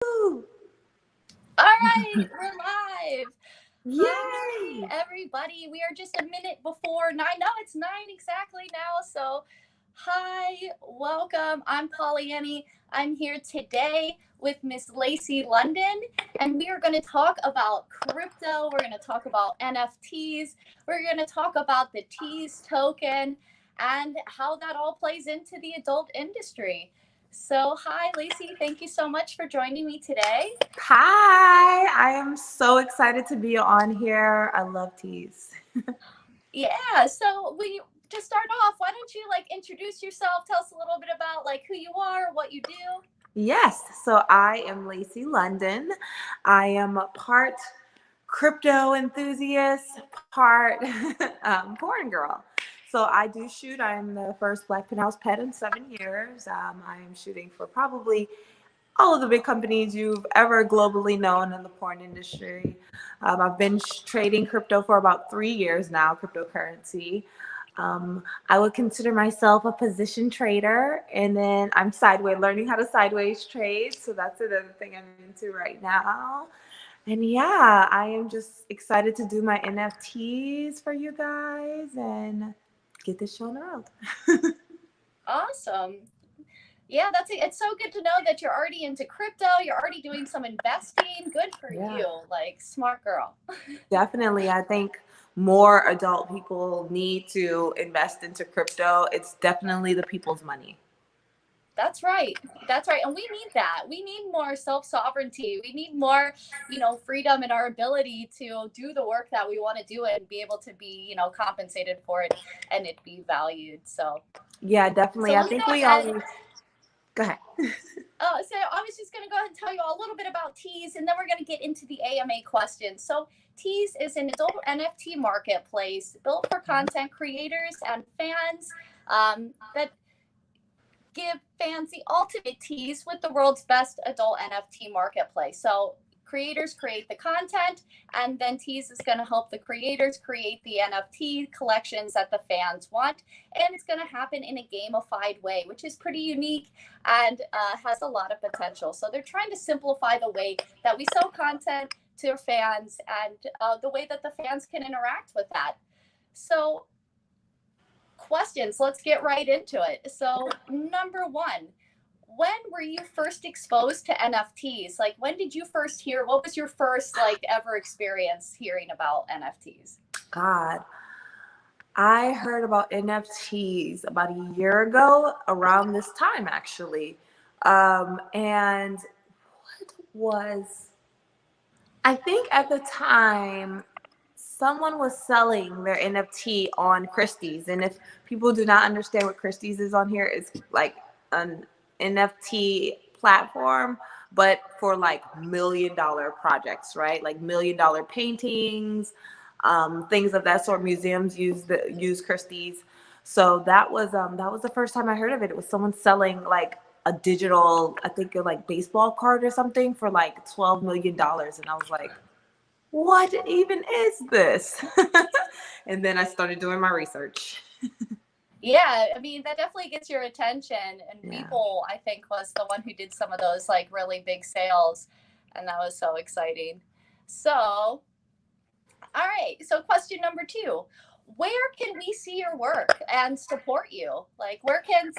Woo! All right, we're live. Hi, Yay! everybody. We are just a minute before 9. No, it's 9 exactly now. So, hi, welcome. I'm PolyAnnie. I'm here today with Miss Lacey London, and we are going to talk about crypto. We're going to talk about NFTs. We're going to talk about the TEASE token and how that all plays into the adult industry. So, hi, Lacey. Thank you so much for joining me today. Hi! I am so excited to be on here. I love teas. Yeah, so we just start off. Why don't you introduce yourself? Tell us a little bit about who you are, what you do. Yes, so I am Lacey London. I am a part crypto enthusiast, part porn girl. So I do shoot. I'm the first Black Penthouse pet in 7 years. I am shooting for probably all of the big companies you've ever globally known in the porn industry. I've been trading crypto for about 3 years now, cryptocurrency. I would consider myself a position trader, and then I'm learning how to sideways trade. So that's another thing I'm into right now. And yeah, I am just excited to do my NFTs for you guys and get this show on the road. Awesome. Yeah, that's it. It's so good to know that you're already into crypto. You're already doing some investing. Good for Yeah. you. Smart girl. Definitely. I think more adult people need to invest into crypto. It's definitely the people's money. That's right. That's right. And we need that. We need more self sovereignty. We need more, freedom in our ability to do the work that we want to do and be able to be, compensated for it and it be valued. Yeah, So definitely. I let's think go we ahead. always go ahead. So I was just going to go ahead and tell you a little bit about Tease, and then we're going to get into the AMA questions. So Tease is an adult NFT marketplace built for content creators and fans that give fans the ultimate tease with the world's best adult NFT marketplace. So creators create the content, and then Tease is going to help the creators create the NFT collections that the fans want. And it's going to happen in a gamified way, which is pretty unique and has a lot of potential. So they're trying to simplify the way that we sell content to fans and the way that the fans can interact with that. So questions. Let's get right into it. So, number one, when were you first exposed to NFTs? When did you first hear? What was your first ever experience hearing about NFTs? God, I heard about NFTs about a year ago around this time, actually. And what was, I think at the time, someone was selling their NFT on Christie's. And if people do not understand what Christie's is on here, it's like an NFT platform, but for like $1 million projects, right? Like $1 million paintings, things of that sort. Museums use Christie's. So that was the first time I heard of it. It was someone selling like a digital, I think like baseball card or something for like $12 million, and I was like, what even is this? And then I started doing my research. Yeah, I mean, that definitely gets your attention. And Yeah. Weeple, I think, was the one who did some of those really big sales. And that was so exciting. So, all right. So, question number two, where can we see your work and support you?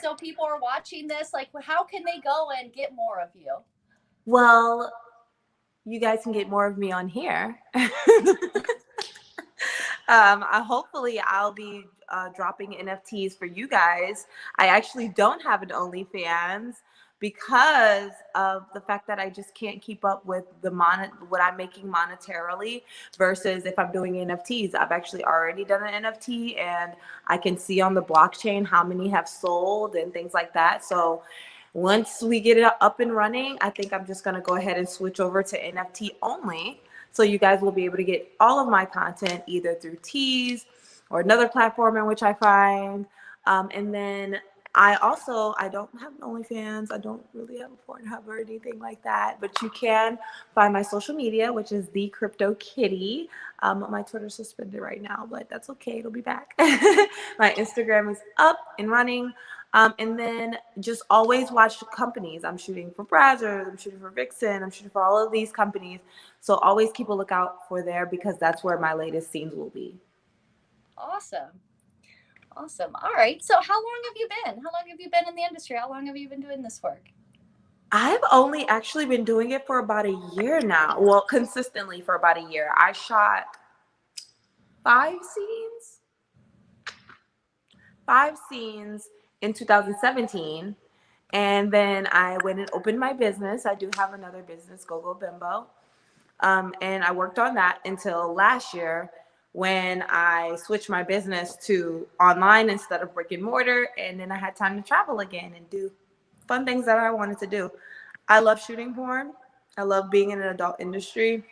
So people are watching this, how can they go and get more of you? Well, you guys can get more of me on here. Hopefully I'll be dropping NFTs for you guys. I actually don't have an OnlyFans because of the fact that I just can't keep up with what I'm making monetarily versus if I'm doing NFTs. I've actually already done an NFT, and I can see on the blockchain how many have sold and things like that. So once we get it up and running, I think I'm just going to go ahead and switch over to NFT only. So you guys will be able to get all of my content either through Tease or another platform in which I find. And then I don't have an OnlyFans. I don't really have a Pornhub or anything like that. But you can find my social media, which is the Crypto Kitty. My Twitter's suspended right now, but that's okay. It'll be back. My Instagram is up and running. And then just always watch the companies. I'm shooting for Brazzers, I'm shooting for Vixen, I'm shooting for all of these companies. So always keep a lookout for there because that's where my latest scenes will be. Awesome. Awesome. All right. So how long have you been? How long have you been in the industry? How long have you been doing this work? I've only actually been doing it for about a year now. Well, consistently for about a year. I shot five scenes, five scenes in 2017. And then I went and opened my business. I do have another business, Go Go Bimbo. And I worked on that until last year when I switched my business to online instead of brick and mortar. And then I had time to travel again and do fun things that I wanted to do. I love shooting porn. I love being in an adult industry.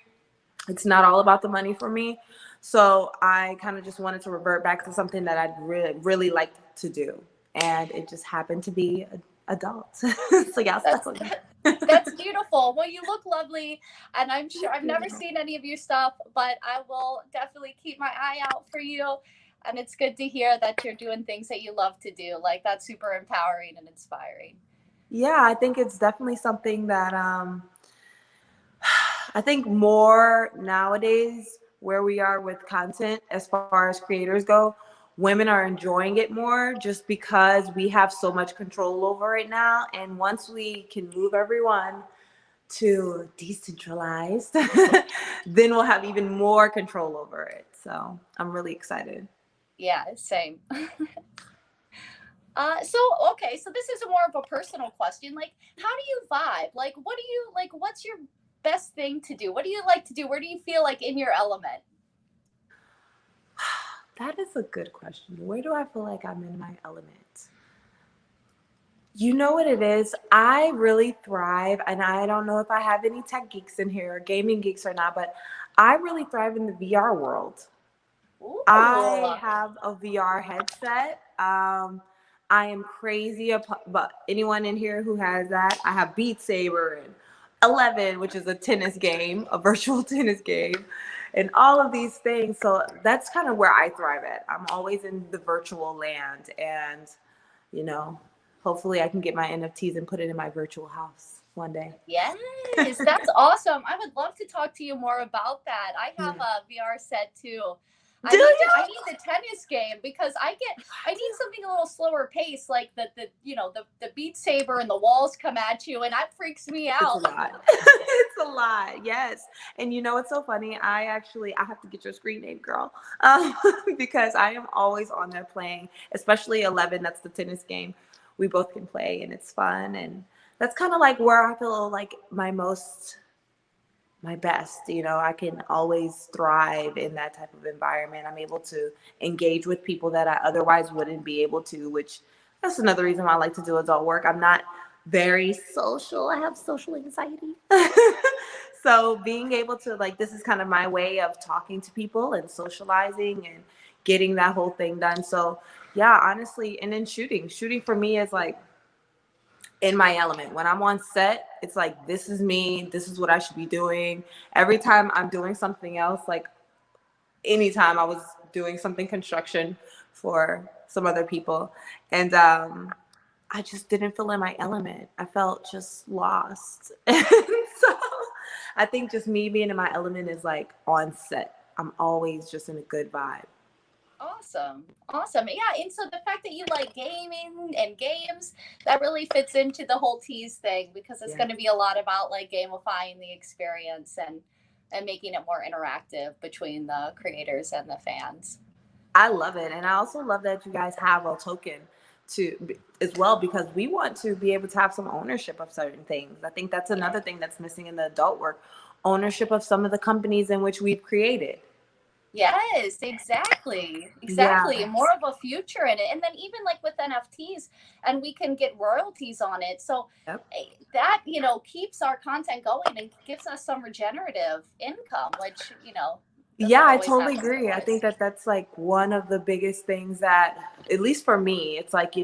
It's not all about the money for me. So I kind of just wanted to revert back to something that I'd really like to do. And it just happened to be adult. So yeah, That's that's beautiful. Well, you look lovely, and I'm sure I've never seen any of your stuff, but I will definitely keep my eye out for you. And it's good to hear that you're doing things that you love to do. Like that's super empowering and inspiring. yeah, I think it's definitely something that I think more nowadays where we are with content as far as creators go, women are enjoying it more just because we have so much control over it now. And once we can move everyone to decentralized, then we'll have even more control over it. So I'm really excited. Yeah, same. So okay, so this is a more of a personal question. Like, how do you vibe? Like, what do you like? What's your best thing to do? What do you like to do? Where do you feel like in your element? That is a good question. Where do I feel like I'm in my element? You know what it is? I really thrive, and I don't know if I have any tech geeks in here, or gaming geeks or not, but I really thrive in the VR world. I Ooh, have a VR headset. I am crazy about anyone in here who has that. I have Beat Saber and 11, which is a tennis game, a virtual tennis game, and all of these things. So that's kind of where I thrive at. I'm always in the virtual land, and you know, hopefully I can get my NFTs and put it in my virtual house one day. yes, that's awesome. I would love to talk to you more about that. I have Yeah. a VR set too. Do you? I need the tennis game because I need something a little slower pace, like the Beat Saber and the walls come at you and that freaks me It's a out. lot. It's a lot. Yes. And you know what's so funny? I have to get your screen name, girl, because I am always on there playing, especially 11. That's the tennis game. We both can play, and it's fun. And that's kind of like where I feel like my best. I can always thrive in that type of environment. I'm able to engage with people that I otherwise wouldn't be able to, which that's another reason why I like to do adult work. I'm not very social. I have social anxiety. So being able to, like, this is kind of my way of talking to people and socializing and getting that whole thing done. So yeah, honestly, and then shooting for me is like in my element. When I'm on set, it's like, this is me, this is what I should be doing. Every time I'm doing something else, like anytime I was doing something construction for some other people, and I just didn't feel in my element. I felt just lost. And so I think just me being in my element is like on set. I'm always just in a good vibe. Awesome. Awesome. Yeah. And so the fact that you like gaming and games, that really fits into the whole tease thing because it's Yeah. going to be a lot about like gamifying the experience and making it more interactive between the creators and the fans. I love it. And I also love that you guys have a token as well, because we want to be able to have some ownership of certain things. I think that's another thing that's missing in the adult work, ownership of some of the companies in which we've created. Yes, exactly. Yeah. Exactly. More of a future in it. And then even like with NFTs and we can get royalties on it. So Yep. that, keeps our content going and gives us some regenerative income, which, Yeah, doesn't I always totally happen agree. I think otherwise. that that's like one of the biggest things that, at least for me, it's like,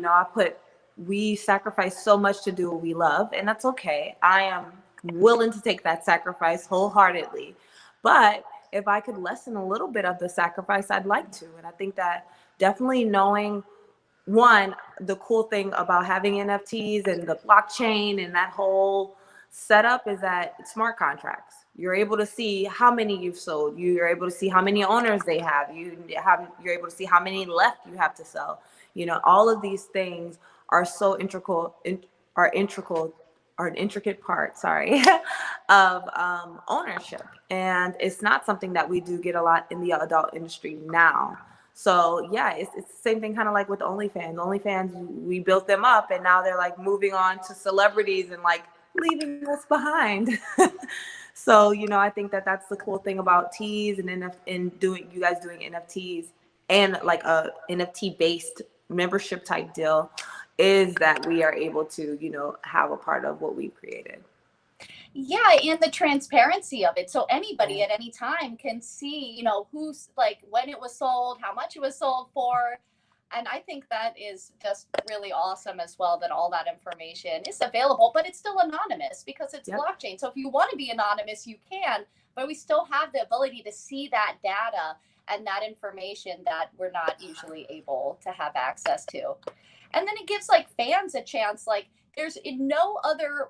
we sacrifice so much to do what we love, and that's okay. I am willing to take that sacrifice wholeheartedly. But if I could lessen a little bit of the sacrifice, I'd like to. And I think that definitely knowing one, the cool thing about having NFTs and the blockchain and that whole setup is that it's smart contracts. You're able to see how many you've sold. You're able to see how many owners they have. You're able to see how many left you have to sell. You know, all of these things are so are an intricate part, sorry, of ownership. And it's not something that we do get a lot in the adult industry now. So yeah, it's the same thing kind of like with OnlyFans. OnlyFans, we built them up and now they're like moving on to celebrities and like leaving us behind. So, you know, I think that that's the cool thing about Tease and doing, you guys doing NFTs and like a NFT based membership type deal, is that we are able to, you know, have a part of what we've created. Yeah, and the transparency of it. So anybody at any time can see, you know, who's like when it was sold, how much it was sold for. And I think that is just really awesome as well, that all that information is available, but it's still anonymous because it's blockchain. So if you want to be anonymous, you can, but we still have the ability to see that data and that information that we're not usually able to have access to. And then it gives like fans a chance, like there's in no other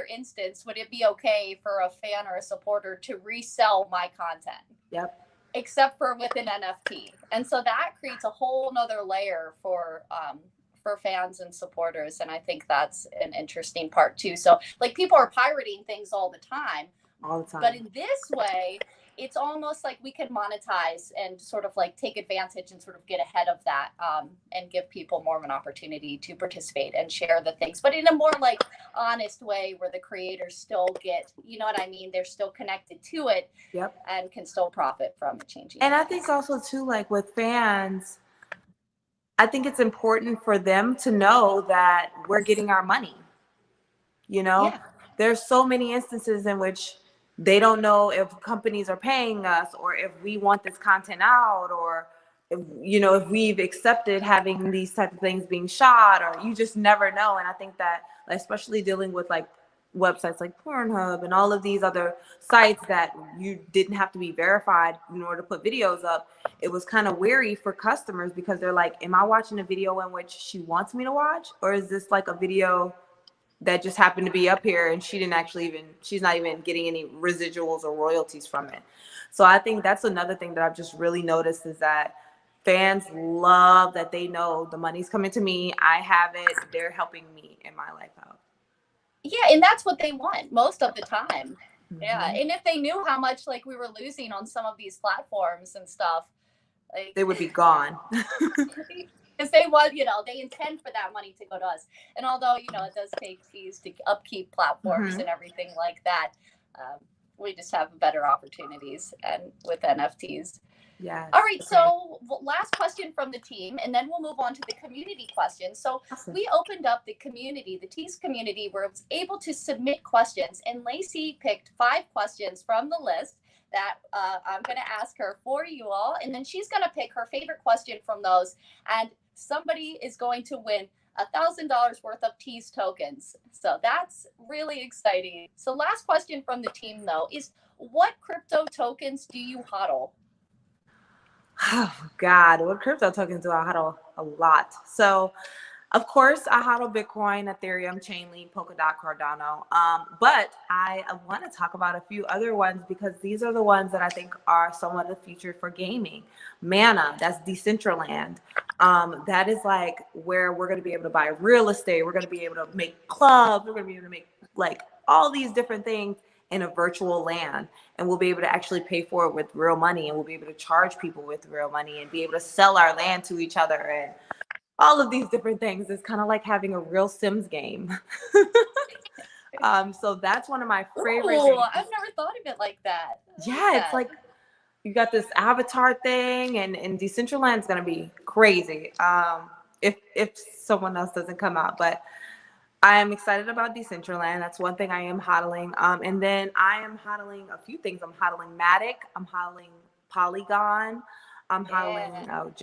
instance would it be okay for a fan or a supporter to resell my content. Yep. Except for with an NFT. And so that creates a whole nother layer for fans and supporters. And I think that's an interesting part too. So like people are pirating things all the time. All the time. But in this way, it's almost like we can monetize and sort of like take advantage and sort of get ahead of that, and give people more of an opportunity to participate and share the things, but in a more like honest way where the creators still get, you know what I mean? They're still connected to it. Yep. And can still profit from it changing. And I think also too, like with fans, I think it's important for them to know that we're getting our money. You know, there's so many instances in which they don't know if companies are paying us or if we want this content out, or if, you know, if we've accepted having these type of things being shot, or you just never know. And I think that especially dealing with like websites like Pornhub and all of these other sites that you didn't have to be verified in order to put videos up, it was kind of weary for customers because they're like, am I watching a video in which she wants me to watch, or is this like a video that just happened to be up here and she didn't actually even, she's not even getting any residuals or royalties from it. So I think that's another thing that I've just really noticed, is that fans love that they know the money's coming to me, I have it, they're helping me in my life out. Yeah, and that's what they want most of the time. Yeah, and if they knew how much like we were losing on some of these platforms and stuff, like they would be gone. Because they want, you know, they intend for that money to go to us. And although, you know, it does take fees to upkeep platforms and everything like that, we just have better opportunities and with NFTs. Yeah. All right. So last question from the team, and then we'll move on to the community questions. So we opened up the community, the TEASE community, where it was able to submit questions. And Lacey picked 5 questions from the list that I'm going to ask her for you all. And then she's going to pick her favorite question from those. And somebody is going to win $1,000 worth of TEASE tokens. So that's really exciting. So last question from the team, though, is what crypto tokens do you hodl? Oh God, what crypto tokens do I hodl? A lot. So of course I hodl Bitcoin, Ethereum, Chainlink, Polkadot, Cardano. But I want to talk about a few other ones because these are the ones that I think are somewhat the future for gaming. Mana, that's Decentraland. That is like where we're going to be able to buy real estate. We're going to be able to make clubs. We're going to be able to make like all these different things in a virtual land, and we'll be able to actually pay for it with real money, and we'll be able to charge people with real money and be able to sell our land to each other and all of these different things. Is kind of like having a real Sims game. So that's one of my favorite things. I've never thought of it like that. It's like you got this avatar thing, and Decentraland's gonna be crazy if someone else doesn't come out. But I am excited about Decentraland. That's one thing I am hodling. And then I am hodling a few things. I'm hodling Matic. I'm hodling Polygon. I'm hodling.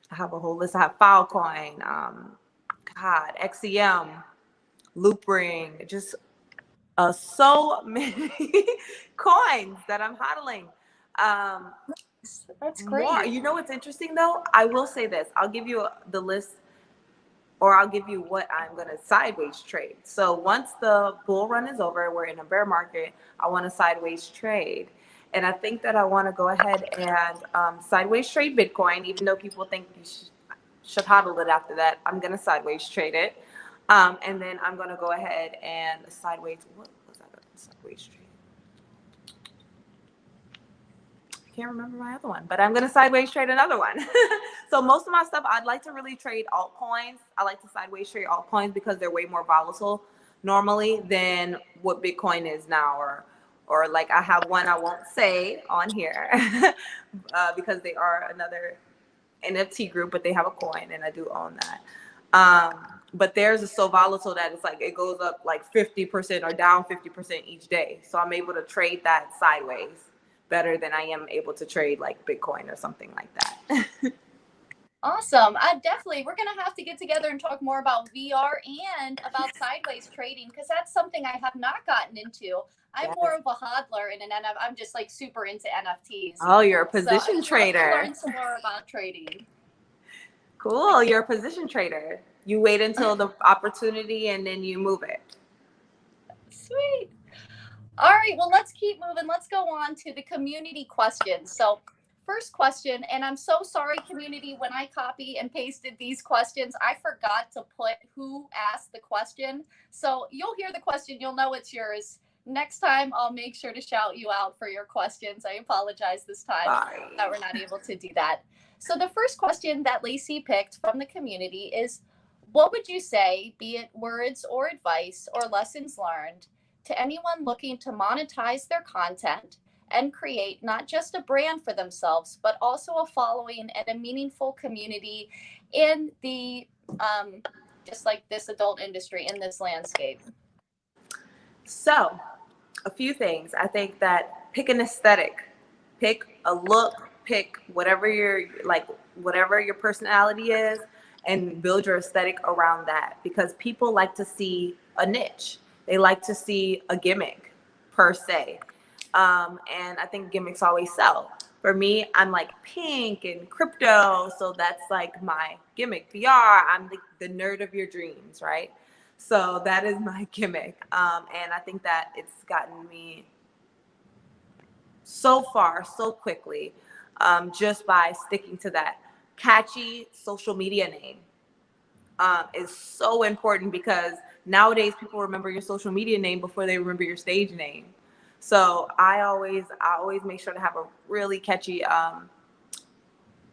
I have a whole list. I have Filecoin. XCM, Loopring. Just so many coins that I'm hodling. NFTs. That's More. great. You know what's interesting though? I will say this. I'll give you the list, or I'll give you what I'm going to sideways trade. So once the bull run is over, we're in a bear market, I want to sideways trade. And I think that I want to go ahead and sideways trade Bitcoin, even though people think you should hodl it after that. I'm going to sideways trade it. And then I'm going to go ahead and sideways, what was that? Sideways trade. Can't remember my other one, but I'm going to sideways trade another one. So most of my stuff, I'd like to really trade altcoins. I like to sideways trade altcoins because they're way more volatile normally than what Bitcoin is now, or like I have one I won't say on here because they are another NFT group, but they have a coin and I do own that. But theirs is so volatile that it's like it goes up like 50% or down 50% each day. So I'm able to trade that sideways better than I am able to trade like Bitcoin or something like that. Awesome. We're going to have to get together and talk more about VR and about sideways trading, because that's something I have not gotten into. I'm more of a hodler and I'm just like super into NFTs. Oh, you're a position trader. Learn some more about trading. Cool. You're a position trader. You wait until the opportunity and then you move it. Sweet. All right. Well, let's keep moving. Let's go on to the community questions. So first question, and I'm so sorry, community, when I copy and pasted these questions, I forgot to put who asked the question. So you'll hear the question, you'll know it's yours. Next time, I'll make sure to shout you out for your questions. I apologize this time that we're not able to do that. So the first question that Lacey picked from the community is, what would you say, be it words or advice or lessons learned, to anyone looking to monetize their content and create not just a brand for themselves, but also a following and a meaningful community in the just like this adult industry, in this landscape? So a few things. I think that pick an aesthetic, pick a look, pick whatever your personality is, and build your aesthetic around that, because people like to see a niche. They like to see a gimmick per se. And I think gimmicks always sell. For me, I'm like pink and crypto. So that's like my gimmick. VR, I'm the nerd of your dreams, right? So that is my gimmick. And I think that it's gotten me so far, so quickly, just by sticking to that. Catchy social media name is so important, because nowadays people remember your social media name before they remember your stage name. So I always make sure to have a really catchy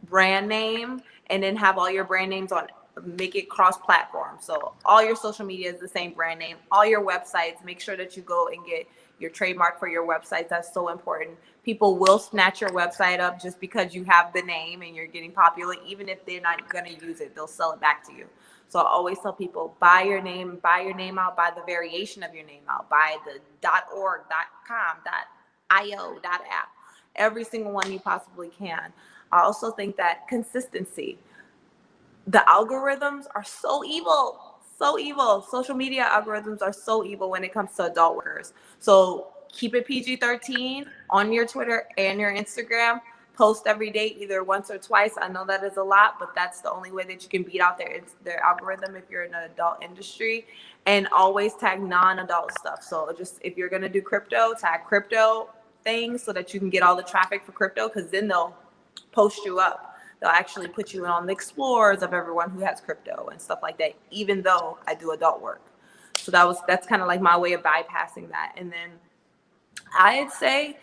brand name, and then have all your brand names on, make it cross-platform. So all your social media is the same brand name. All your websites, make sure that you go and get your trademark for your websites. That's so important. People will snatch your website up just because you have the name and you're getting popular. Even if they're not going to use it, they'll sell it back to you. So I always tell people, buy your name out, buy the variation of your name out, buy the .org, .com, .io, .app, every single one you possibly can. I also think that consistency. The algorithms are so evil, so evil. Social media algorithms are so evil when it comes to adult workers. So keep it PG-13 on your Twitter and your Instagram. Post every day, either once or twice. I know that is a lot, but that's the only way that you can beat out their algorithm if you're in an adult industry. And always tag non-adult stuff. So just if you're gonna do crypto, tag crypto things so that you can get all the traffic for crypto, because then they'll post you up. They'll actually put you on the explorers of everyone who has crypto and stuff like that, even though I do adult work. So that's kind of like my way of bypassing that. And then I'd say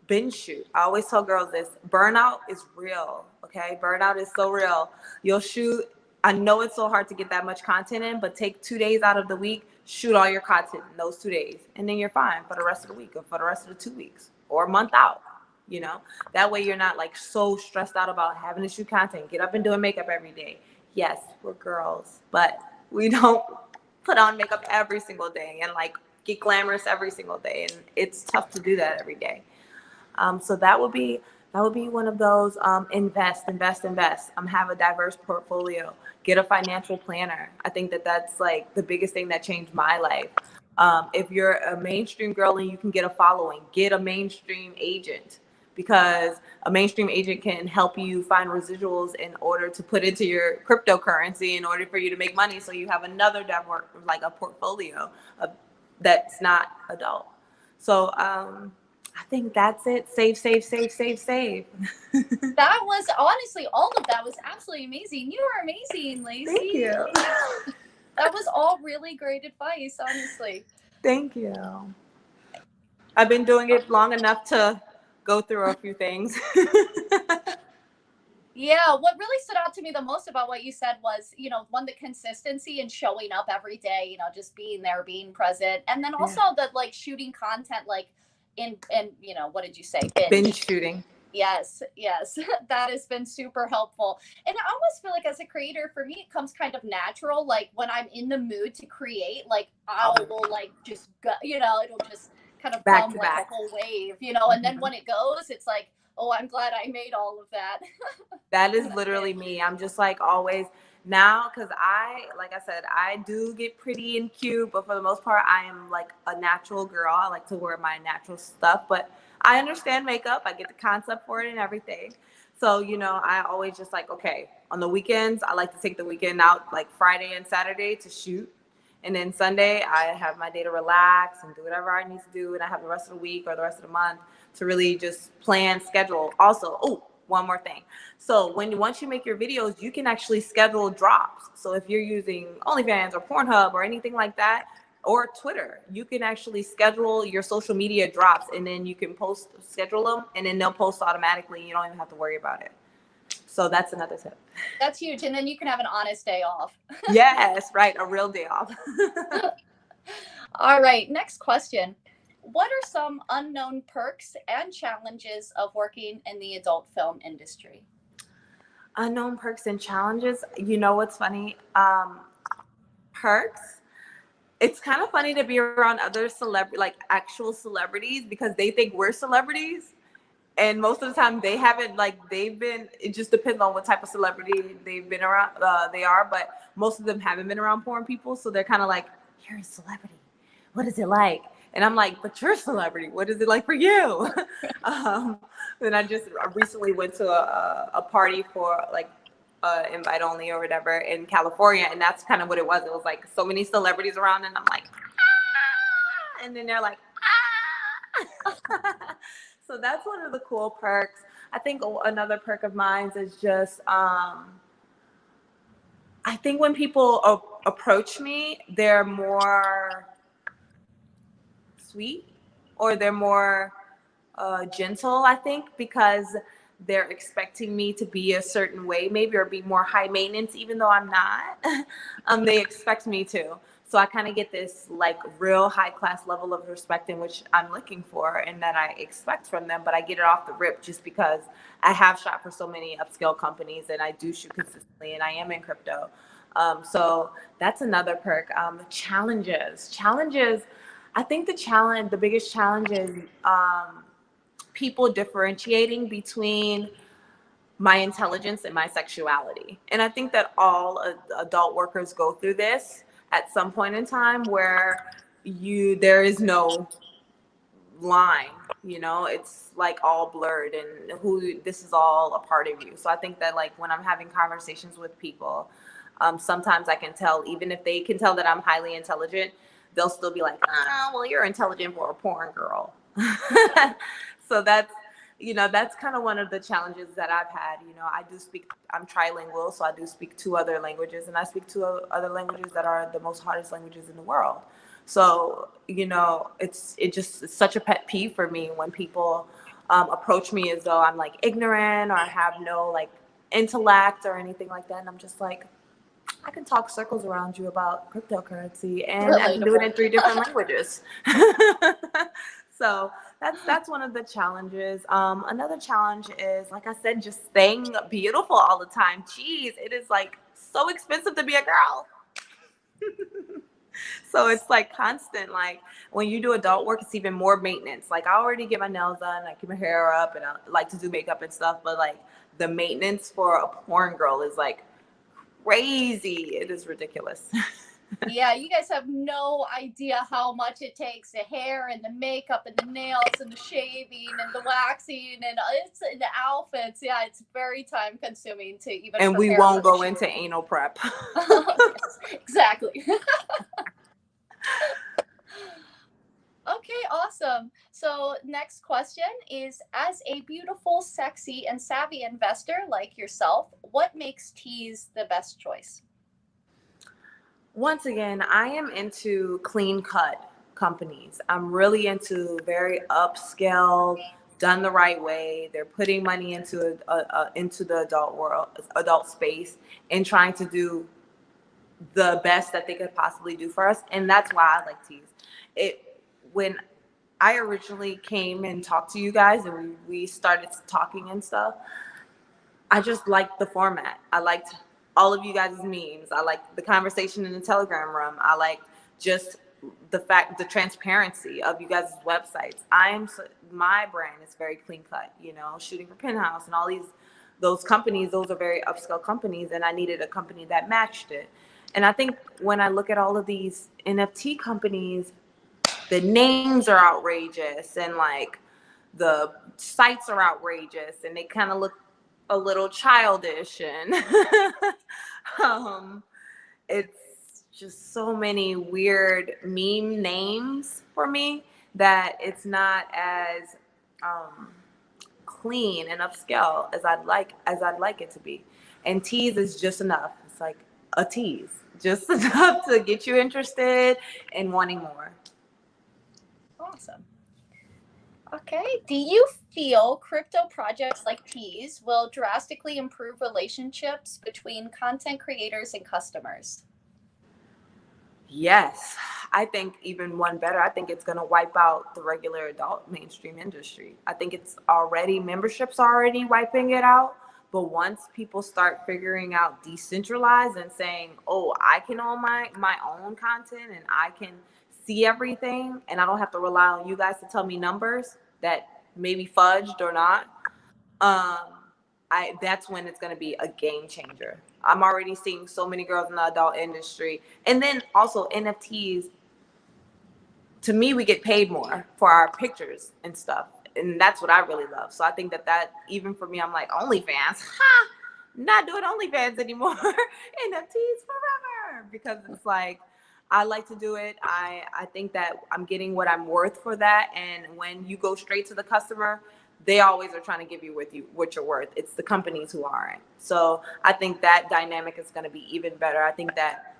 binge shoot. I always tell girls this: burnout is real. Okay, burnout is so real. You'll shoot. I know it's so hard to get that much content in, but take 2 days out of the week, shoot all your content in those 2 days, and then you're fine for the rest of the week, or for the rest of the 2 weeks, or a month out. You know, that way you're not like so stressed out about having to shoot content, get up and doing makeup every day. Yes, we're girls, but we don't put on makeup every single day and like get glamorous every single day, and it's tough to do that every day. So that would be one of those. Invest. Have a diverse portfolio. Get a financial planner. I think that's like the biggest thing that changed my life. If you're a mainstream girl and you can get a following, get a mainstream agent, because a mainstream agent can help you find residuals in order to put into your cryptocurrency in order for you to make money. So you have another network, like a portfolio of, that's not adult. So I think that's it. Save, save, save, save, save. That was honestly, all of that was absolutely amazing. You are amazing, Lacey. Thank you. That was all really great advice, honestly. Thank you. I've been doing it long enough to go through a few things. Yeah, what really stood out to me the most about what you said was, one, the consistency and showing up every day, just being there, being present. And then also the like shooting content, like in what did you say? Binge shooting. Yes, yes. That has been super helpful. And I almost feel like as a creator, for me, it comes kind of natural. Like when I'm in the mood to create, like I will like just go, it'll just kind of Back come to like back. a whole wave, and then when it goes, it's like, oh, I'm glad I made all of that. That is literally me. I'm just like always now, because like I said, I do get pretty and cute, but for the most part, I am like a natural girl. I like to wear my natural stuff, but I understand makeup. I get the concept for it and everything. So, I always just like, okay, on the weekends, I like to take the weekend out, like Friday and Saturday to shoot. And then Sunday, I have my day to relax and do whatever I need to do. And I have the rest of the week or the rest of the month to really just plan, schedule. Also, one more thing. So once you make your videos, you can actually schedule drops. So if you're using OnlyFans or Pornhub or anything like that, or Twitter, you can actually schedule your social media drops, and then you can schedule them, and then they'll post automatically. You don't even have to worry about it. So that's another tip. That's huge. And then you can have an honest day off. Yes, right. A real day off. All right. Next question. What are some unknown perks and challenges of working in the adult film industry? Unknown perks and challenges. You know what's funny? Perks. It's kind of funny to be around other like actual celebrities, because they think we're celebrities. And most of the time they haven't, like, it just depends on what type of celebrity they've been around, they are, but most of them haven't been around porn people. So they're kind of like, you're a celebrity. What is it like? And I'm like, but you're a celebrity. What is it like for you? And I just recently went to a party for like invite only or whatever in California. And that's kind of what it was. It was like so many celebrities around, and I'm like, ah! And then they're like, ah! So that's one of the cool perks. I think another perk of mine is just, I think when people approach me, they're more sweet, or they're more gentle, I think, because they're expecting me to be a certain way, maybe, or be more high maintenance, even though I'm not. They expect me to. So I kind of get this like real high class level of respect, in which I'm looking for and that I expect from them, but I get it off the rip just because I have shot for so many upscale companies, and I do shoot consistently, and I am in crypto. So that's another perk. Challenges. I think the biggest challenge is people differentiating between my intelligence and my sexuality. And I think that all adult workers go through this at some point in time, where there is no line, it's like all blurred, and this is all a part of you. So I think that, like, when I'm having conversations with people, sometimes I can tell, even if they can tell that I'm highly intelligent, they'll still be like, oh, well, you're intelligent for a porn girl. So that's kind of one of the challenges that I've had. I'm trilingual, so I do speak two other languages, and I speak two other languages that are the most hardest languages in the world. So, it's such a pet peeve for me when people approach me as though I'm like ignorant, or I have no like intellect or anything like that. And I'm just like, I can talk circles around you about cryptocurrency, and I can do it in 3 different languages. So that's one of the challenges. Another challenge is, like I said, just staying beautiful all the time. Jeez, it is like so expensive to be a girl. So it's like constant. Like when you do adult work, it's even more maintenance. Like I already get my nails done, I keep my hair up, and I like to do makeup and stuff. But like the maintenance for a porn girl is like crazy. It is ridiculous. Yeah, you guys have no idea how much it takes, the hair and the makeup and the nails and the shaving and the waxing and it's the outfits. Yeah, it's very time consuming to even And we prepare won't for the go shoot. into anal prep. Yes, exactly. Okay, awesome. So next question is, as a beautiful, sexy, and savvy investor like yourself, what makes teas the best choice? Once again, I am into clean cut companies. I'm really into very upscale, done the right way. They're putting money into the adult world, adult space, and trying to do the best that they could possibly do for us. And that's why I like teas. It when I originally came and talked to you guys and we started talking and stuff, I just liked the format. I liked all of you guys' memes. I liked the conversation in the Telegram room. I liked just the transparency of you guys' websites. My brand is very clean cut, shooting for Penthouse and all those companies, those are very upscale companies, and I needed a company that matched it. And I think when I look at all of these NFT companies, the names are outrageous and like the sites are outrageous and they kind of look a little childish and um, it's just so many weird meme names for me that it's not as um, clean and upscale as I'd like it to be. And tease is just enough. It's like a tease, just enough to get you interested and wanting more. Awesome. Okay. Do you feel crypto projects like Tease will drastically improve relationships between content creators and customers? Yes, I think even one better. I think it's going to wipe out the regular adult mainstream industry. I think it's already, memberships already wiping it out. But once people start figuring out decentralized and saying, oh, I can own my own content and I can see everything and I don't have to rely on you guys to tell me numbers that may be fudged or not, um, that's when it's going to be a game changer. I'm already seeing so many girls in the adult industry, and then also NFTs. To me, we get paid more for our pictures and stuff, and that's what I really love. So I think that even for me, I'm like OnlyFans, ha, not doing OnlyFans anymore. NFTs forever because it's like I like to do it. I think that I'm getting what I'm worth for that, and when you go straight to the customer, they always are trying to give you what you're worth. It's the companies who aren't. So I think that dynamic is going to be even better. I think that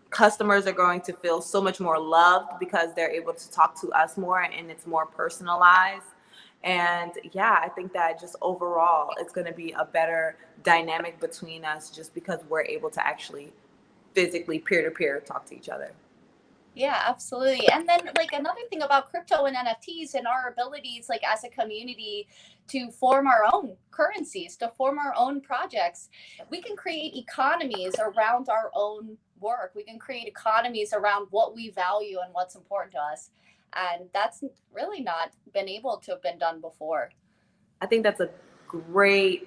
customers are going to feel so much more loved because they're able to talk to us more and it's more personalized. And yeah, I think that just overall it's going to be a better dynamic between us just because we're able to actually physically peer to peer talk to each other. Yeah, absolutely. And then like another thing about crypto and NFTs and our abilities like as a community to form our own currencies, to form our own projects, we can create economies around our own work. We can create economies around what we value and what's important to us. And that's really not been able to have been done before. I think that's a great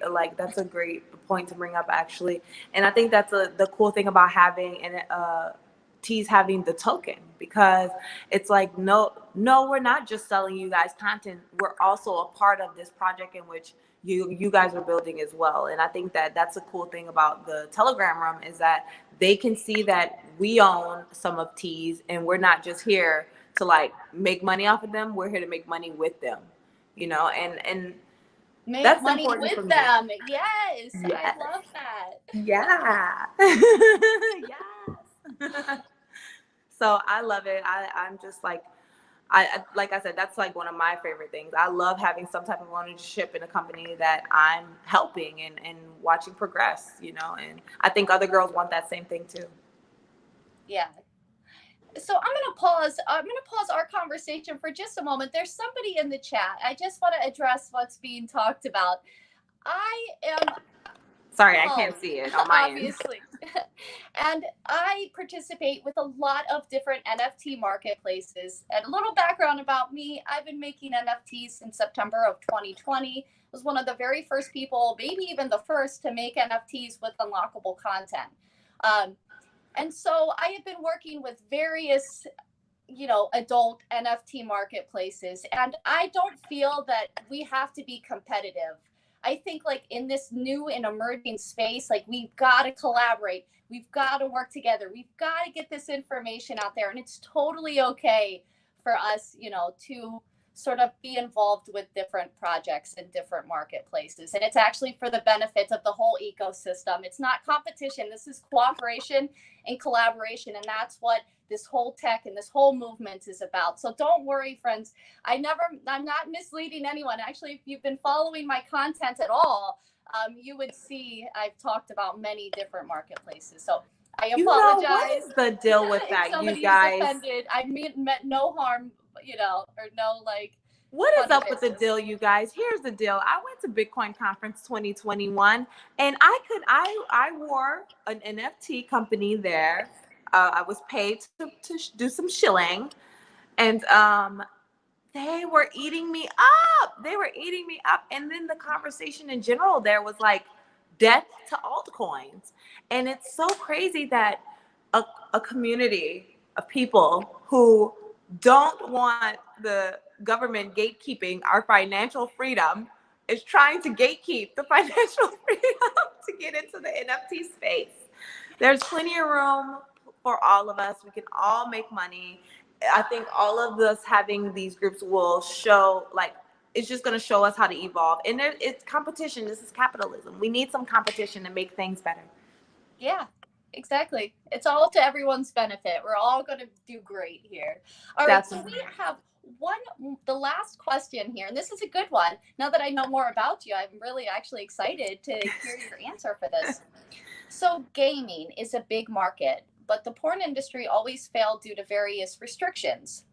point to bring up actually. And I think that's the cool thing about having T's having the token because it's like no, we're not just selling you guys content. We're also a part of this project in which you guys are building as well. And I think that that's a cool thing about the Telegram room is that they can see that we own some of T's and we're not just here to like make money off of them. We're here to make money with them, and Make that's money important for with me. them. Yes, I Yes. love that. Yeah. Yes. So I love it. I'm just like like I said, that's like one of my favorite things. I love having some type of ownership in a company that I'm helping and watching progress, and I think other girls want that same thing too. Yeah. So I'm gonna pause our conversation for just a moment. There's somebody in the chat. I just want to address what's being talked about. I am Sorry, I can't Poly, see it on my end. obviously. And I participate with a lot of different NFT marketplaces. And a little background about me, I've been making NFTs since September of 2020. Was one of the very first people, maybe even the first, to make NFTs with unlockable content. Um, And so I have been working with various, adult NFT marketplaces, and I don't feel that we have to be competitive. I think like in this new and emerging space, like we've got to collaborate. We've got to work together. We've got to get this information out there, and it's totally okay for us, to sort of be involved with different projects and different marketplaces. And it's actually for the benefit of the whole ecosystem. It's not competition. This is cooperation and collaboration. And that's what this whole tech and this whole movement is about. So don't worry, friends. I'm not misleading anyone. Actually, if you've been following my content at all, you would see I've talked about many different marketplaces. So I apologize. What is the deal with that, you guys? Offended. I meant no harm, or no like. What is up with the deal, you guys? Here's the deal. I went to Bitcoin Conference 2021, and I wore an NFT company there. I was paid to do some shilling, and they were eating me up. And then the conversation in general there was like death to altcoins. And it's so crazy that a community of people who don't want the government gatekeeping our financial freedom is trying to gatekeep the financial freedom to get into the NFT space. There's plenty of room for all of us. We can all make money. I think all of us having these groups will show, like, it's just going to show us how to evolve. And it's competition. This is capitalism. We need some competition to make things better. Yeah, exactly. It's all to everyone's benefit. We're all going to do great here. All right, so we have the last question here, and this is a good one. Now that I know more about you, I'm really actually excited to hear your answer for this. So gaming is a big market, but the porn industry always failed due to various restrictions.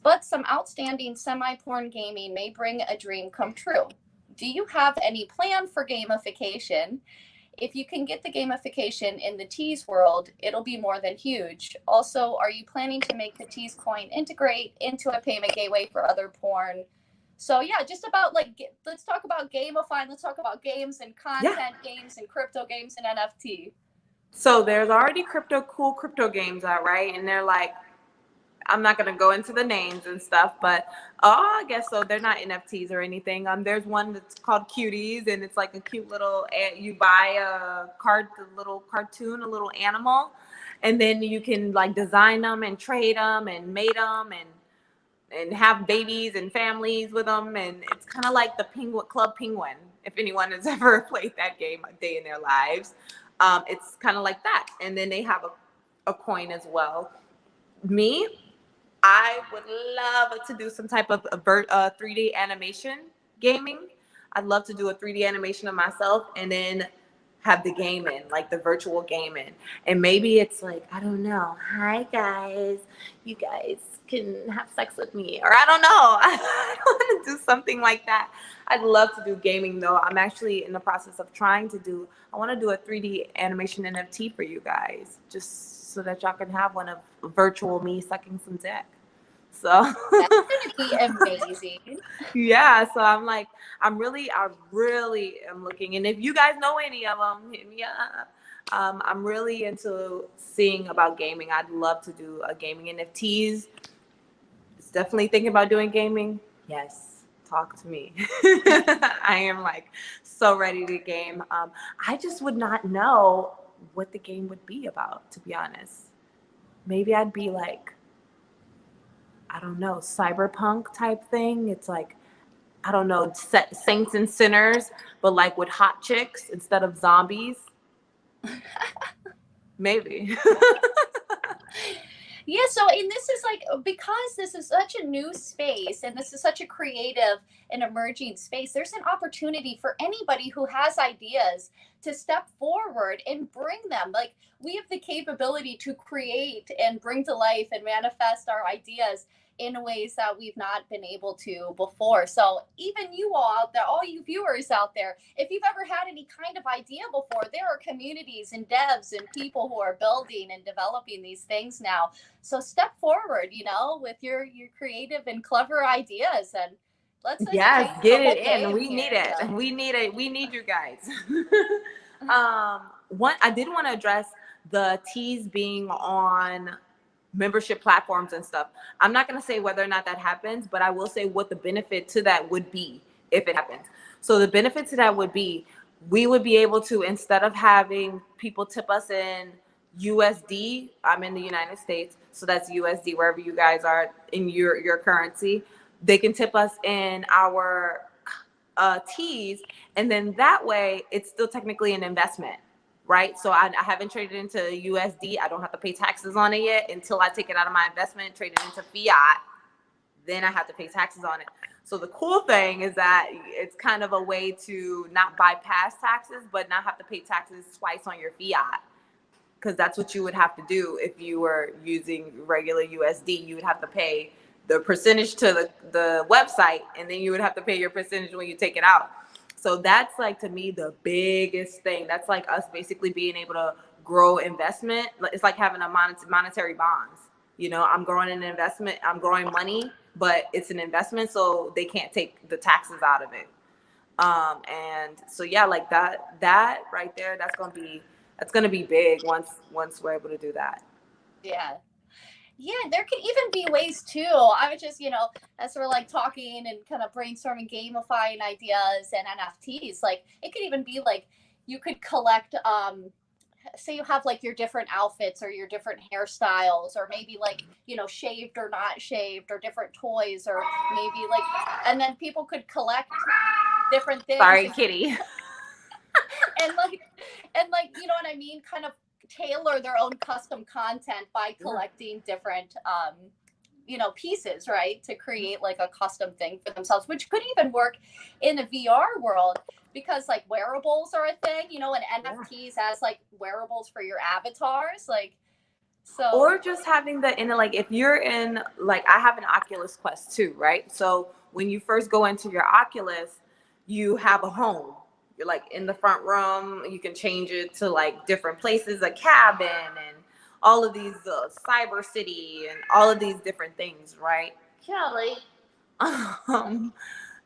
But some outstanding semi-porn gaming may bring a dream come true. Do you have any plan for gamification? If you can get the gamification in the TEASE world, it'll be more than huge. Also, are you planning to make the TEASE coin integrate into a payment gateway for other porn? So yeah, just about let's talk about gamifying. Let's talk about games and content, games and crypto games and NFT. So there's already cool crypto games out, right? And they're like, I'm not going to go into the names and stuff, but I guess so. They're not NFTs or anything. There's one that's called Cuties, and it's like a cute little, you buy a little cartoon, a little animal, and then you can like design them and trade them and mate them and have babies and families with them. And it's kind of like the Club Penguin, if anyone has ever played that game a day in their lives. It's kind of like that. And then they have a coin as well. I would love to do some type of 3D animation gaming. I'd love to do a 3D animation of myself and then have the game in, like the virtual game in. And maybe it's like, I don't know. Hi, guys. You guys can have sex with me. Or I don't know. I want to do something like that. I'd love to do gaming, though. I'm actually in the process of I want to do a 3D animation NFT for you guys, just so that y'all can have one of virtual me sucking some dick. So that's gonna be amazing. Yeah, so I really am looking, and if you guys know any of them, hit me up. I'm really into seeing about gaming. I'd love to do a gaming NFTs. It's definitely thinking about doing gaming. Yes, talk to me. I am so ready to game. I just would not know what the game would be about, to be honest. Maybe I'd be like, I don't know, cyberpunk type thing. It's like, I don't know, saints and sinners, but like with hot chicks instead of zombies. Maybe. Yeah, so and this is because this is such a new space and this is such a creative and emerging space, there's an opportunity for anybody who has ideas to step forward and bring them. Like, we have the capability to create and bring to life and manifest our ideas in ways that we've not been able to before. So even you all out there, all you viewers out there, if you've ever had any kind of idea before, there are communities and devs and people who are building and developing these things now. So step forward, with your creative and clever ideas, and let's get it in. We need it. We need it. We need you guys. One, I did want to address the teas being on membership platforms and stuff. I'm not going to say whether or not that happens, but I will say what the benefit to that would be if it happens. So the benefit to that would be we would be able to, instead of having people tip us in USD, I'm in the United States, so that's USD wherever you guys are in your currency, they can tip us in our teas, and then that way it's still technically an investment, right? So I haven't traded into USD. I don't have to pay taxes on it yet until I take it out of my investment, trade it into fiat. Then I have to pay taxes on it. So the cool thing is that it's kind of a way to not bypass taxes, but not have to pay taxes twice on your fiat. Because that's what you would have to do if you were using regular USD. You would have to pay the percentage to the website, and then you would have to pay your percentage when you take it out. So that's like, to me, the biggest thing. That's like us basically being able to grow investment. It's like having a monetary bonds. You know, I'm growing an investment, I'm growing money, but it's an investment, so they can't take the taxes out of it. And so yeah, like that right there, that's gonna be big once we're able to do that. Yeah. Yeah, there can even be ways too. I was just, as we're like talking and kind of brainstorming, gamifying ideas and NFTs, like it could even be like you could collect, say you have like your different outfits or your different hairstyles, or maybe like, shaved or not shaved, or different toys, or maybe like, and then people could collect different things. Sorry, kitty. and you know what I mean? Kind of tailor their own custom content by collecting different pieces, right, to create like a custom thing for themselves, which could even work in the VR world, because like wearables are a thing, and NFTs as like wearables for your avatars, like, so. Or just having the in, like, if you're in, like, I have an Oculus Quest 2, right? So when you first go into your Oculus, you have a home. You're like in the front room. You can change it to like different places, a cabin, and all of these cyber city, and all of these different things, right? Kelly.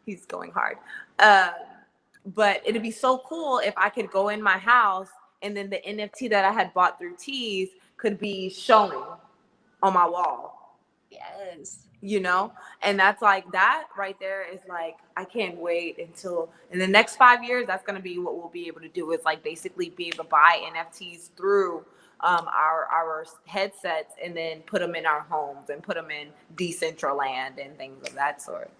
He's going hard. But it'd be so cool if I could go in my house, and then the NFT that I had bought through Tease could be showing on my wall. Yes. And that's like, that right there is like, I can't wait until in the next 5 years, that's going to be what we'll be able to do, is like basically be able to buy NFTs through our headsets, and then put them in our homes and put them in Decentraland and things of that sort.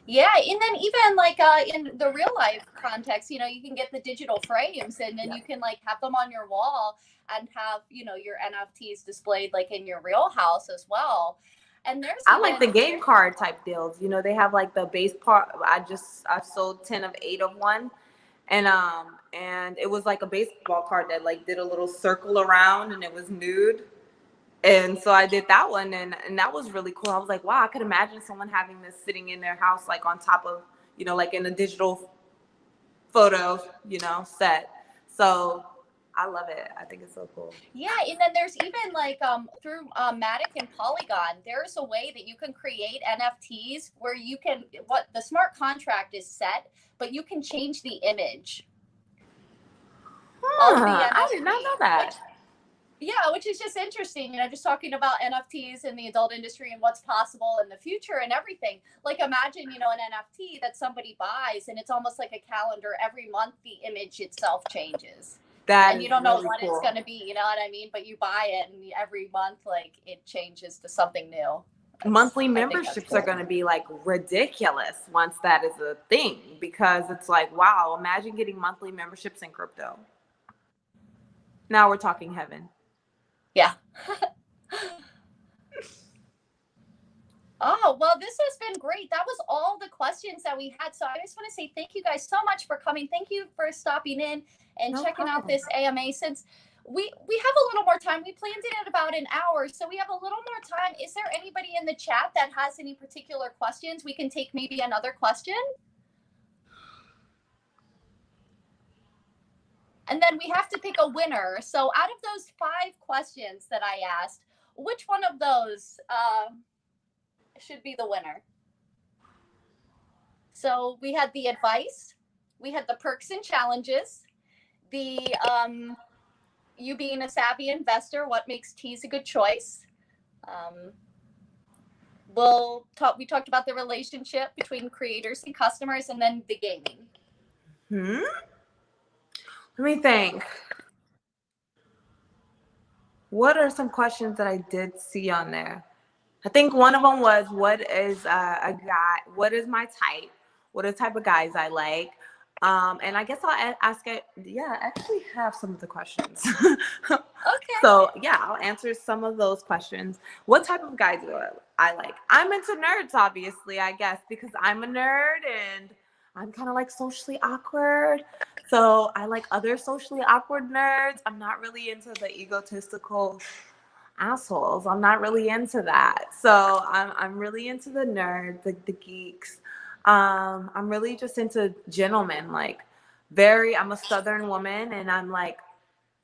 Yeah, and then even like in the real life context, you can get the digital frames, and then you can like have them on your wall and have, your NFTs displayed like in your real house as well. And I like the game card type deals. They have like the base part. I've sold 10 of 8 of one. And it was like a baseball card that like did a little circle around, and it was nude. And so I did that one, and that was really cool. I was like, wow, I could imagine someone having this sitting in their house, like on top of, like in a digital photo, set. So I love it. I think it's so cool. Yeah, and then there's even like through Matic and Polygon, there's a way that you can create NFTs where you can, what the smart contract is set, but you can change the image of the NFT. I did not know that. Which is just interesting, just talking about NFTs in the adult industry and what's possible in the future and everything. Like imagine, an NFT that somebody buys, and it's almost like a calendar. Every month, the image itself changes. And you don't know what it's going to be, you know what I mean? But you buy it, and every month, like, it changes to something new. Monthly memberships are going to be like ridiculous once that is a thing, because it's like, wow, imagine getting monthly memberships in crypto. Now we're talking heaven. Yeah. Oh, well, this has been great. That was all the questions that we had. So I just want to say thank you guys so much for coming. Thank you for stopping in and checking out this AMA. Since we have a little more time, we planned it at about an hour, so we have a little more time. Is there anybody in the chat that has any particular questions? We can take maybe another question. And then we have to pick a winner. So out of those 5 questions that I asked, which one of those should be the winner? So we had the advice, we had the perks and challenges, the you being a savvy investor, what makes teas a good choice. We talked about the relationship between creators and customers, and then the gaming. Let me think. What are some questions that I did see on there? I think one of them was, what is a guy? What is my type? What are the type of guys I like? And I guess I'll ask it. Yeah, I actually have some of the questions. Okay. So yeah, I'll answer some of those questions. What type of guys do I like? I'm into nerds, obviously, I guess, because I'm a nerd and I'm kind of like socially awkward. So I like other socially awkward nerds. I'm not really into the egotistical assholes. I'm not really into that. So I'm really into the nerds, the geeks. I'm really just into gentlemen. Like I'm a Southern woman, and I'm like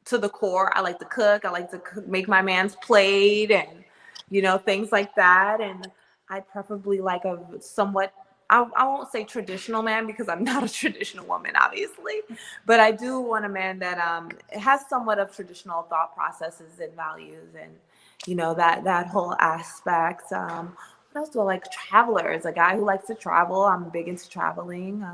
to the core. I like to cook. I like to make my man's plate, and things like that. And I'd preferably like a somewhat, I won't say traditional man, because I'm not a traditional woman, obviously, but I do want a man that has somewhat of traditional thought processes and values, and that whole aspect. What else do I like? Travelers, a guy who likes to travel. I'm big into traveling.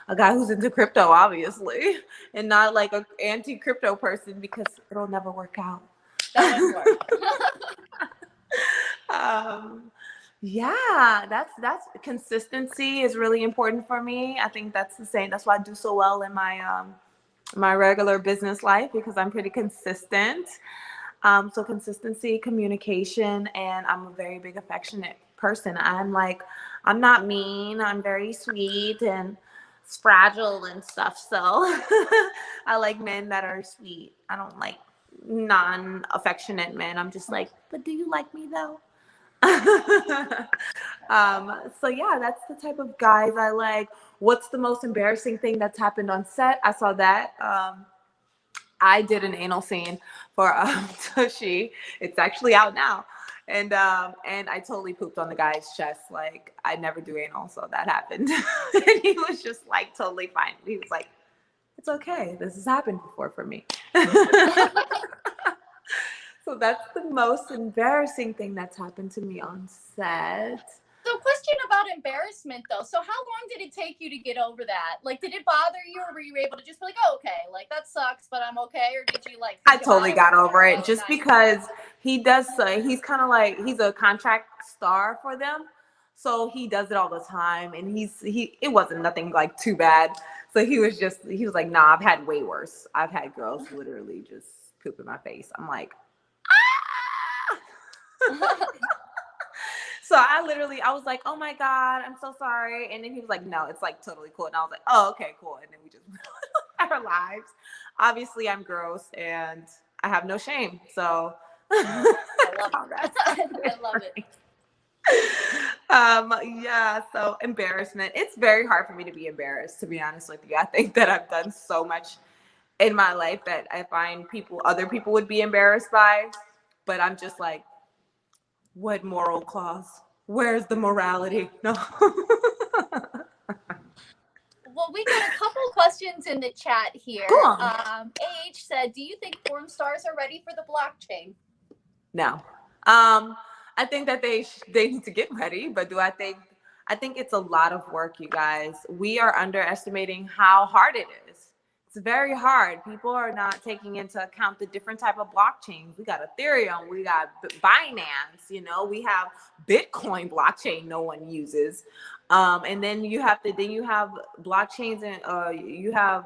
A guy who's into crypto, obviously, and not like an anti-crypto person, because it'll never work out. That wouldn't work. Yeah, that's consistency is really important for me. I think that's the same. That's why I do so well in my regular business life, because I'm pretty consistent. So consistency, communication, and I'm a very big affectionate person. I'm not mean. I'm very sweet and fragile and stuff. So I like men that are sweet. I don't like non-affectionate men. I'm just like, but do you like me though? So yeah, that's the type of guys I like. What's the most embarrassing thing that's happened on set? I saw that. I did an anal scene for Tushy. It's actually out now. And I totally pooped on the guy's chest. Like, I never do anal, so that happened. And he was just like totally fine. He was like, it's okay. This has happened before for me. So that's the most embarrassing thing that's happened to me on set. So, question about embarrassment though. So, how long did it take you to get over that? Like, did it bother you, or were you able to just be like, oh, okay, like that sucks, but I'm okay? Or did you like? I totally got over it, just nice. because he's kind of like, he's a contract star for them, so he does it all the time, and it wasn't nothing like too bad. So he was like, nah, I've had way worse. I've had girls literally just poop in my face. I'm like, ah! So I was like, oh my God, I'm so sorry. And then he was like, no, it's like totally cool. And I was like, oh, okay, cool. And then we just went on our lives. Obviously, I'm gross and I have no shame. So I love that. I love it. Yeah, so embarrassment. It's very hard for me to be embarrassed, to be honest with you. I think that I've done so much in my life that I find other people would be embarrassed by, but I'm just like, what moral clause? Where's the morality? No. Well, we got a couple questions in the chat here. Cool. AH said, do you think porn stars are ready for the blockchain? No. I think that they need to get ready, but I think it's a lot of work, you guys. We are underestimating how hard it is. It's very hard. People are not taking into account the different type of blockchains. We got Ethereum, we got Binance, we have Bitcoin blockchain no one uses. And then you have blockchains, and you have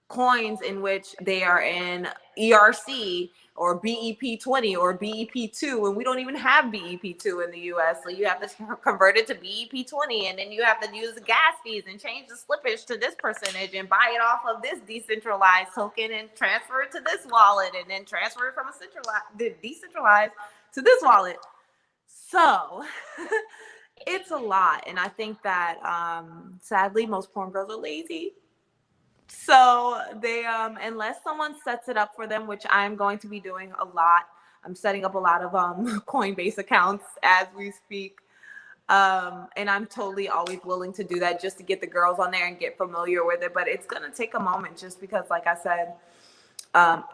coins in which they are in ERC or BEP20 or BEP2, and we don't even have BEP2 in the US. So you have to convert it to BEP20, and then you have to use the gas fees and change the slippage to this percentage and buy it off of this decentralized token and transfer it to this wallet, and then transfer it from a decentralized to this wallet. So it's a lot. And I think that sadly most porn girls are lazy. So they unless someone sets it up for them, which I'm going to be doing a lot. I'm setting up a lot of Coinbase accounts as we speak. And I'm totally always willing to do that just to get the girls on there and get familiar with it. But it's gonna take a moment, just because, like I said,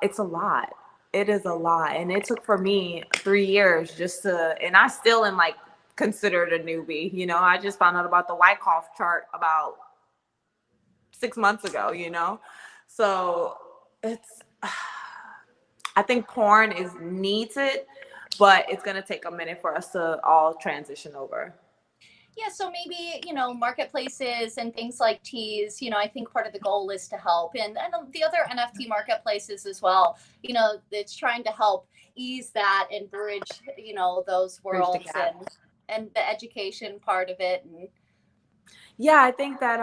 It's a lot. It is a lot. And it took for me 3 years just to, and I still am like considered a newbie. You know, I just found out about the Wyckoff chart about 6 months ago, you know? So it's, I think porn is needed, but it's going to take a minute for us to all transition over. Yeah, so maybe, marketplaces and things like Tease, I think part of the goal is to help. And the other NFT marketplaces as well, it's trying to help ease that and bridge, those worlds and the education part of it. And yeah, I think that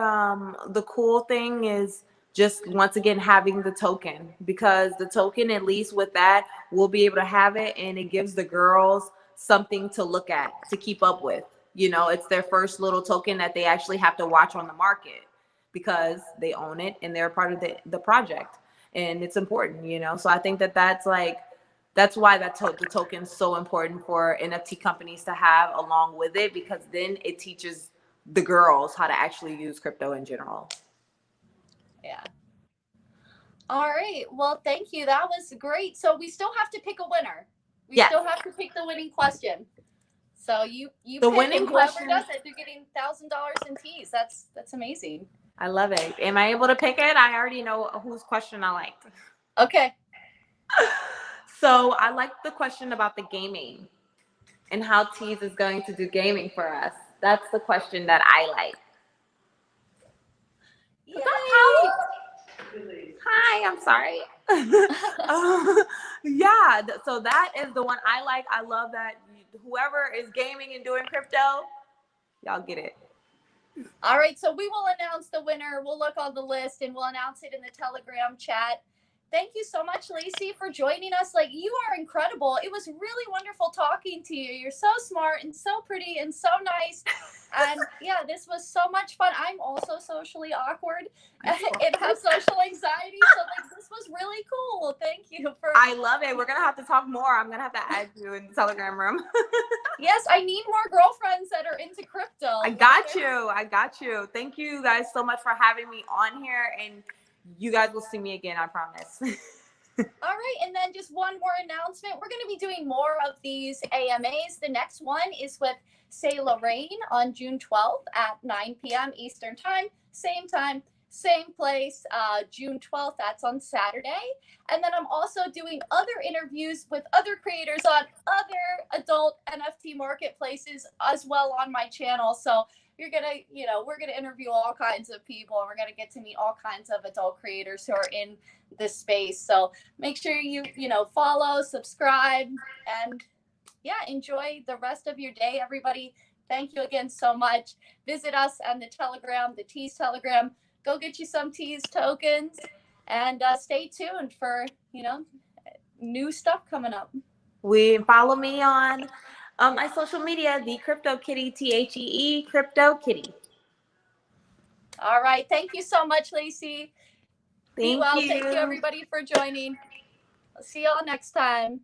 the cool thing is just once again having the token, because the token, at least with that, we'll be able to have it, and it gives the girls something to look at, to keep up with. You know, it's their first little token that they actually have to watch on the market because they own it and they're part of the project, and it's important, you know. So I think that that's like, that's why the token is so important for NFT companies to have along with it, because then it teaches the girls how to actually use crypto in general. yeah. All right. Well, thank you. That was great. So we still have to pick a winner. We Yes. still have to pick the winning question. So you The pick, winning and whoever question, does it, they're getting $1,000 in Tease. That's amazing. I love it. Am I able to pick it? I already know whose question I liked. Okay. So I like the question about the gaming and how Tease is going to do gaming for us. That's the question that I like. Yay. Hi, I'm sorry. Yeah, so that is the one I like. I love that whoever is gaming and doing crypto, y'all get it. All right, so we will announce the winner. We'll look on the list and we'll announce it in the Telegram chat. Thank you so much, Lacey, for joining us. Like, you are incredible. It was really wonderful talking to you. You're so smart and so pretty and so nice. And yeah, this was so much fun. I'm also socially awkward and have social anxiety. So like, this was really cool. Thank you for. I love it. We're going to have to talk more. I'm going to have to add you in the Telegram room. Yes, I need more girlfriends that are into crypto. I got you. I got you. Thank you guys so much for having me on here. And you guys will see me again, I promise. All right, and then just one more announcement. We're going to be doing more of these AMAs. The next one is with Say Lorraine on June 12th at 9 p.m. Eastern Time, same place, June 12th. That's on Saturday. And then I'm also doing other interviews with other creators on other adult NFT marketplaces as well on my channel. So you're going to, we're going to interview all kinds of people, and we're going to get to meet all kinds of adult creators who are in this space. So make sure you follow, subscribe, and yeah, enjoy the rest of your day, everybody. Thank you again so much. Visit us on the Telegram, the Tease Telegram. Go get you some Tease tokens, and stay tuned for new stuff coming up. Follow me on my social media, the Crypto Kitty, THEE Crypto Kitty. All right. Thank you so much, Lacey. Be well. Thank you. Thank you, everybody, for joining. I'll see y'all next time.